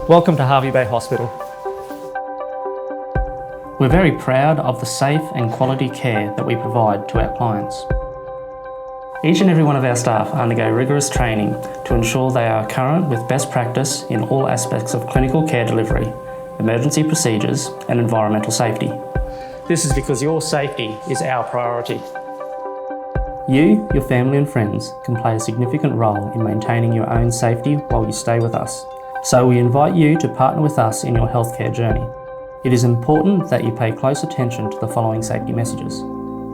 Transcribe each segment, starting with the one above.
Welcome to Hervey Bay Hospital. We're very proud of the safe and quality care that we provide to our clients. Each and every one of our staff undergo rigorous training to ensure they are current with best practice in all aspects of clinical care delivery, emergency procedures and environmental safety. This is because your safety is our priority. You, your family and friends can play a significant role in maintaining your own safety while you stay with us. So we invite you to partner with us in your healthcare journey. It is important that you pay close attention to the following safety messages,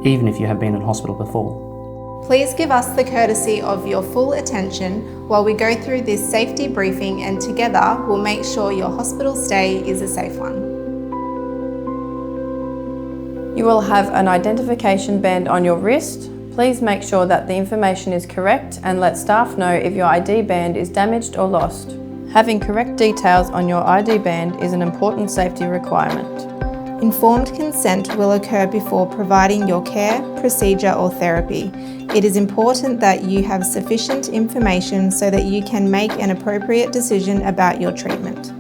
even if you have been in hospital before. Please give us the courtesy of your full attention while we go through this safety briefing, and together we'll make sure your hospital stay is a safe one. You will have an identification band on your wrist. Please make sure that the information is correct and let staff know if your ID band is damaged or lost. Having correct details on your ID band is an important safety requirement. Informed consent will occur before providing your care, procedure or therapy. It is important that you have sufficient information so that you can make an appropriate decision about your treatment.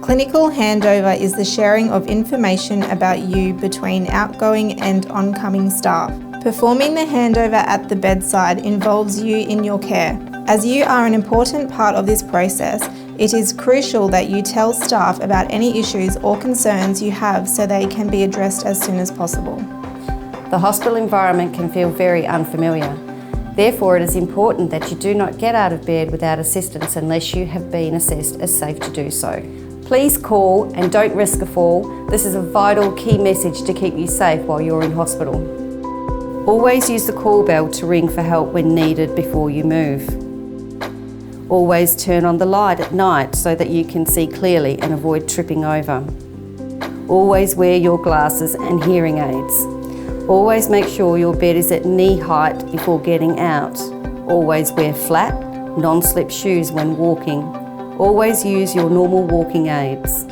Clinical handover is the sharing of information about you between outgoing and oncoming staff. Performing the handover at the bedside involves you in your care. As you are an important part of this process, it is crucial that you tell staff about any issues or concerns you have so they can be addressed as soon as possible. The hospital environment can feel very unfamiliar. Therefore, it is important that you do not get out of bed without assistance unless you have been assessed as safe to do so. Please call and don't risk a fall. This is a vital key message to keep you safe while you're in hospital. Always use the call bell to ring for help when needed before you move. Always turn on the light at night so that you can see clearly and avoid tripping over. Always wear your glasses and hearing aids. Always make sure your bed is at knee height before getting out. Always wear flat, non-slip shoes when walking. Always use your normal walking aids.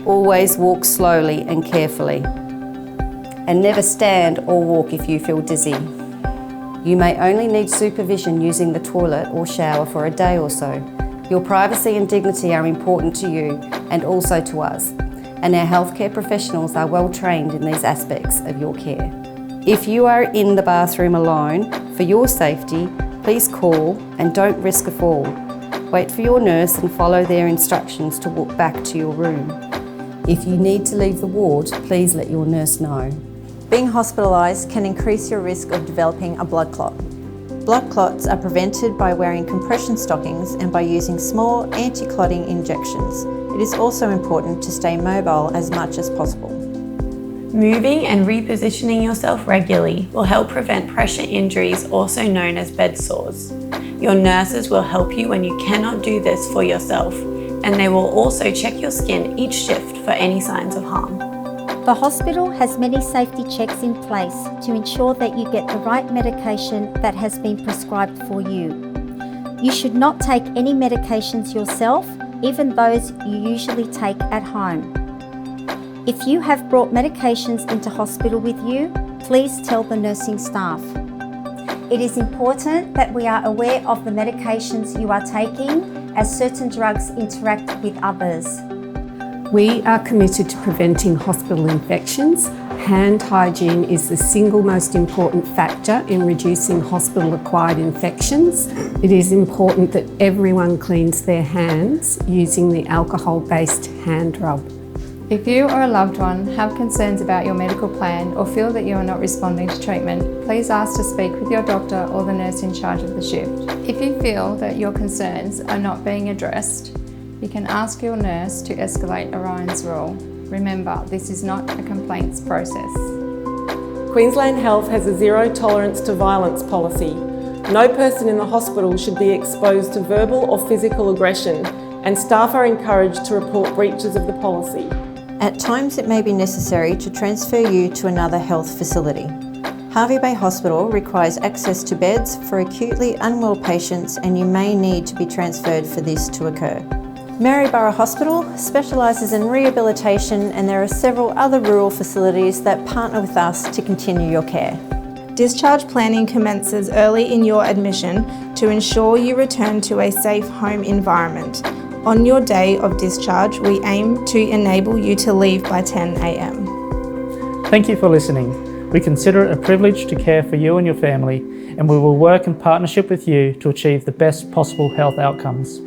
Always walk slowly and carefully. And never stand or walk if you feel dizzy. You may only need supervision using the toilet or shower for a day or so. Your privacy and dignity are important to you and also to us, and our healthcare professionals are well trained in these aspects of your care. If you are in the bathroom alone, for your safety, please call and don't risk a fall. Wait for your nurse and follow their instructions to walk back to your room. If you need to leave the ward, please let your nurse know. Being hospitalised can increase your risk of developing a blood clot. Blood clots are prevented by wearing compression stockings and by using small anti-clotting injections. It is also important to stay mobile as much as possible. Moving and repositioning yourself regularly will help prevent pressure injuries, also known as bed sores. Your nurses will help you when you cannot do this for yourself, and they will also check your skin each shift for any signs of harm. The hospital has many safety checks in place to ensure that you get the right medication that has been prescribed for you. You should not take any medications yourself, even those you usually take at home. If you have brought medications into hospital with you, please tell the nursing staff. It is important that we are aware of the medications you are taking, as certain drugs interact with others. We are committed to preventing hospital infections. Hand hygiene is the single most important factor in reducing hospital-acquired infections. It is important that everyone cleans their hands using the alcohol-based hand rub. If you or a loved one have concerns about your medical plan or feel that you are not responding to treatment, please ask to speak with your doctor or the nurse in charge of the shift. If you feel that your concerns are not being addressed, you can ask your nurse to escalate Orion's rule. Remember, this is not a complaints process. Queensland Health has a zero tolerance to violence policy. No person in the hospital should be exposed to verbal or physical aggression, and staff are encouraged to report breaches of the policy. At times it may be necessary to transfer you to another health facility. Hervey Bay Hospital requires access to beds for acutely unwell patients, and you may need to be transferred for this to occur. Maryborough Hospital specialises in rehabilitation, and there are several other rural facilities that partner with us to continue your care. Discharge planning commences early in your admission to ensure you return to a safe home environment. On your day of discharge, we aim to enable you to leave by 10 a.m. Thank you for listening. We consider it a privilege to care for you and your family, and we will work in partnership with you to achieve the best possible health outcomes.